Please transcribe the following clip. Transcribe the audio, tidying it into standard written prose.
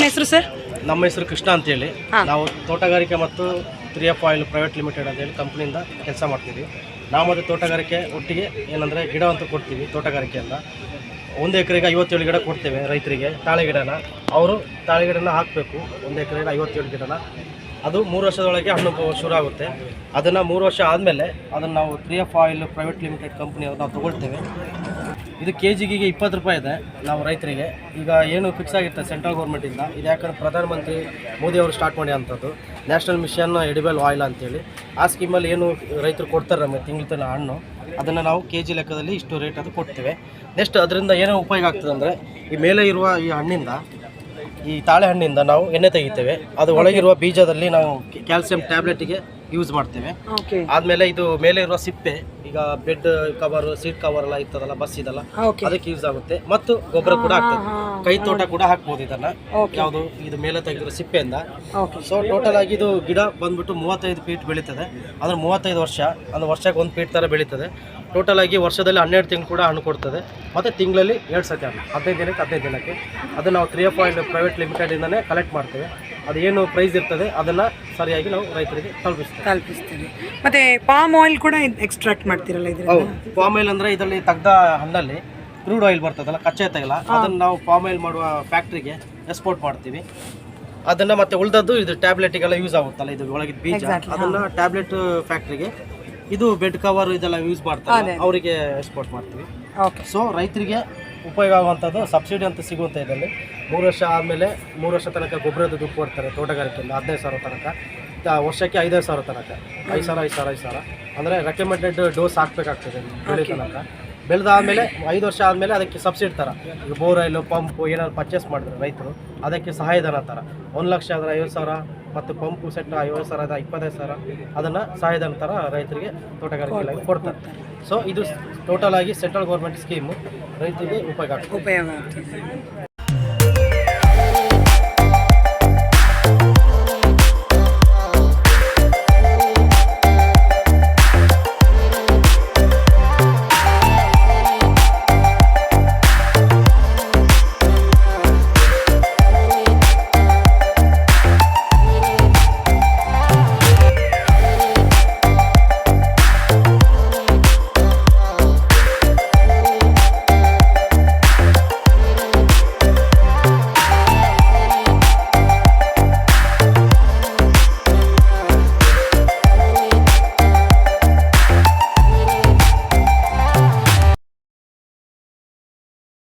ಹೆಸರು ಸರ್? ನಮ್ಮ ಹೆಸರು ಕೃಷ್ಣ ಅಂತೇಳಿ. ನಾವು ತೋಟಗಾರಿಕೆ ಮತ್ತು 3F ಆಯಿಲ್ ಪ್ರೈವೇಟ್ ಲಿಮಿಟೆಡ್ ಅಂತೇಳಿ ಕಂಪ್ನಿಯಿಂದ ಕೆಲಸ ಮಾಡ್ತೀವಿ. ನಾವು ಮತ್ತು ತೋಟಗಾರಿಕೆ ಒಟ್ಟಿಗೆ ಏನಂದರೆ ಗಿಡ ಅಂತ ಕೊಡ್ತೀವಿ. ತೋಟಗಾರಿಕೆಯಿಂದ 1 ಎಕರೆಗೆ 57 ಗಿಡ ಕೊಡ್ತೇವೆ ರೈತರಿಗೆ. ತಾಳೆ ಗಿಡನ ಅವರು ತಾಳೆ ಗಿಡನ ಹಾಕಬೇಕು. 1 ಎಕರೆಗೆ 57 ಗಿಡನ. ಅದು 3 ವರ್ಷದೊಳಗೆ ಹಣ್ಣು ಶುರು ಆಗುತ್ತೆ. ಅದನ್ನು 3 ವರ್ಷ ಆದಮೇಲೆ ಅದನ್ನು ನಾವು 3F ಆಯಿಲ್ ಪ್ರೈವೇಟ್ ಲಿಮಿಟೆಡ್ ಕಂಪ್ನಿಯವ್ರು ನಾವು ತೊಗೊಳ್ತೇವೆ. ಇದು KGಗೆ 20 ರೂಪಾಯಿ ಇದೆ ನಾವು ರೈತರಿಗೆ. ಈಗ ಏನು ಫಿಕ್ಸ್ ಆಗಿರ್ತದೆ ಸೆಂಟ್ರಲ್ ಗೌರ್ಮೆಂಟಿಂದ. ಇದು ಯಾಕಂದರೆ ಪ್ರಧಾನಮಂತ್ರಿ ಮೋದಿ ಅವರು ಸ್ಟಾರ್ಟ್ ಮಾಡಿ ಅಂಥದ್ದು ನ್ಯಾಷನಲ್ ಮಿಷನ್ ಎಡಿಬಲ್ ಆಯಿಲ್ ಅಂತೇಳಿ. ಆ ಸ್ಕೀಮಲ್ಲಿ ಏನು ರೈತರು ಕೊಡ್ತಾರೆ ನಮಗೆ ತಿಂಗಳ ಹಣ್ಣು, ಅದನ್ನು ನಾವು KG ಲೆಕ್ಕದಲ್ಲಿ ಇಷ್ಟು ರೇಟ್ ಅದು ಕೊಡ್ತೇವೆ. ನೆಕ್ಸ್ಟ್ ಅದರಿಂದ ಏನೋ ಉಪಯೋಗ ಆಗ್ತದೆ ಅಂದರೆ ಈ ಮೇಲೆ ಇರುವ ಈ ಹಣ್ಣಿಂದ, ಈ ತಾಳೆ ಹಣ್ಣಿಂದ ನಾವು ಎಣ್ಣೆ ತೆಗಿತೇವೆ. ಅದು ಒಳಗಿರುವ ಬೀಜದಲ್ಲಿ ನಾವು ಕ್ಯಾಲ್ಸಿಯಂ ಟ್ಯಾಬ್ಲೆಟಿಗೆ ಯೂಸ್ ಮಾಡ್ತೇವೆ. ಆದಮೇಲೆ ಇದು ಮೇಲೆ ಇರುವ ಸಿಪ್ಪೆ, ಈಗ ಬೆಡ್ ಕವರ್, ಸೀಟ್ ಕವರ್ ಎಲ್ಲ ಇರ್ತದಲ್ಲ, ಬಸ್ ಇದೆಲ್ಲ, ಅದಕ್ಕೆ ಯೂಸ್ ಆಗುತ್ತೆ. ಮತ್ತು ಗೊಬ್ಬರ ಕೂಡ ಆಗ್ತದೆ. ಕೈ ತೋಟ ಕೂಡ ಹಾಕ್ಬೋದು ಇದನ್ನು. ಯಾವುದು ಇದು ಮೇಲೆ ತೆಗೆದಿರೋ ಸಿಪ್ಪೆಯಿಂದ. ಸೊ ಟೋಟಲ್ ಆಗಿ ಇದು ಗಿಡ ಬಂದ್ಬಿಟ್ಟು 35 ಫೀಟ್ ಬೆಳೀತದೆ. ಅಂದರೆ 35 ವರ್ಷ, ಅಂದರೆ ವರ್ಷಕ್ಕೆ 1 ಫೀಟ್ ಥರ ಬೆಳೀತದೆ. ಟೋಟಲ್ ಆಗಿ ವರ್ಷದಲ್ಲಿ 12 ತಿಂಗಳು ಕೂಡ ಹಣ್ಣು ಕೊಡ್ತದೆ. ಮತ್ತು ತಿಂಗಳಲ್ಲಿ 2 ಸತಿ ಹಣ್ಣು, 15 ದಿನಕ್ಕೆ. ಅದನ್ನು ನಾವು 3F ಆಯಿಲ್ ಪ್ರೈವೇಟ್ ಲಿಮಿಟೆಡಿಂದನೇ ಕಲೆಕ್ಟ್ ಮಾಡ್ತೇವೆ. ಅದು ಏನು ಪ್ರೈಸ್ ಇರ್ತದೆ ಅದನ್ನು ಸರಿಯಾಗಿ ನಾವು ರೈತರಿಗೆ ತಲುಪಿಸ್ತೀವಿ. ಮತ್ತು ಪಾಮ್ ಆಯಿಲ್ ಕೂಡ ಎಕ್ಸ್ಟ್ರಾಕ್ಟ್ ಮಾಡ್ತೀರಲ್ಲ ಇದರಲ್ಲಿ? ಹೌದು, ಪಾಮ್ ಆಯಿಲ್ ಅಂದರೆ ಇದರಲ್ಲಿ ತೆಗ್ದ ಹಣ್ಣಲ್ಲಿ ಕ್ರೂಡ್ ಆಯಿಲ್ ಬರ್ತದಲ್ಲ, ಕಚ್ಚಾ ತೈಲ, ಅದನ್ನು ನಾವು ಪಾಮ್ ಆಯಿಲ್ ಮಾಡುವ ಫ್ಯಾಕ್ಟ್ರಿಗೆ ಎಕ್ಸ್ಪೋರ್ಟ್ ಮಾಡ್ತೀವಿ. ಅದನ್ನು ಮತ್ತೆ ಉಳಿದದ್ದು ಇದು ಟ್ಯಾಬ್ಲೆಟಿಗೆಲ್ಲ ಯೂಸ್ ಆಗುತ್ತಲ್ಲ, ಇದು ಒಳಗಿದ ಬೀಜ, ಅದನ್ನು ಟ್ಯಾಬ್ಲೆಟ್ ಫ್ಯಾಕ್ಟ್ರಿಗೆ, ಇದು ಬೆಡ್ ಕವರ್ ಇದೆಲ್ಲ ಯೂಸ್ ಮಾಡ್ತಾರೆ, ಅವರಿಗೆ ಎಕ್ಸ್ಪೋರ್ಟ್ ಮಾಡ್ತೀವಿ. ಸೊ ರೈತರಿಗೆ ಉಪಯೋಗ ಆಗುವಂಥದ್ದು ಸಬ್ಸಿಡಿ ಅಂತ ಸಿಗುವಂಥ ಇದರಲ್ಲಿ 3 ವರ್ಷ ಆದಮೇಲೆ 3 ವರ್ಷ ತನಕ ಗೊಬ್ಬರದ ದುಡ್ಡು ಕೊಡ್ತಾರೆ ತೋಟಗಾರಿಕೆಯಿಂದ. 15,000 ತನಕ, ವರ್ಷಕ್ಕೆ 5,000 ತನಕ, 5,000 ಅಂದರೆ ರೆಕಮೆಂಡೆಡ್ ಡೋಸ್ ಹಾಕಬೇಕಾಗ್ತದೆ ಬೆಳೆ ತನಕ. ಬೆಳೆದಾದಮೇಲೆ 5 ವರ್ಷ ಆದಮೇಲೆ ಅದಕ್ಕೆ ಸಬ್ಸಿಡಿ ಥರ, ಈಗ ಬೋರ್ವೆಲ್ಲು, ಪಂಪು ಏನಾದ್ರು ಪರ್ಚೇಸ್ ಮಾಡಿದ್ರೆ ರೈತರು ಅದಕ್ಕೆ ಸಹಾಯಧನ ಥರ 1 ಲಕ್ಷ ಆದರೆ 50,000 ಮತ್ತು ಪಂಪು ಸೆಟ್ 50,000 25,000 ಅದನ್ನು ಸಹಾಯಧನ ಥರ ರೈತರಿಗೆ ತೋಟಗಾರಿಕೆ ಇಲಾಖೆ ಕೊಡ್ತಾರೆ. ಸೊ ಇದು ಟೋಟಲ್ ಆಗಿ ಸೆಂಟ್ರಲ್ ಗೌರ್ಮೆಂಟ್ ಸ್ಕೀಮು ರೈತರಿಗೆ ಉಪಯೋಗ ಆಗ್ತದೆ.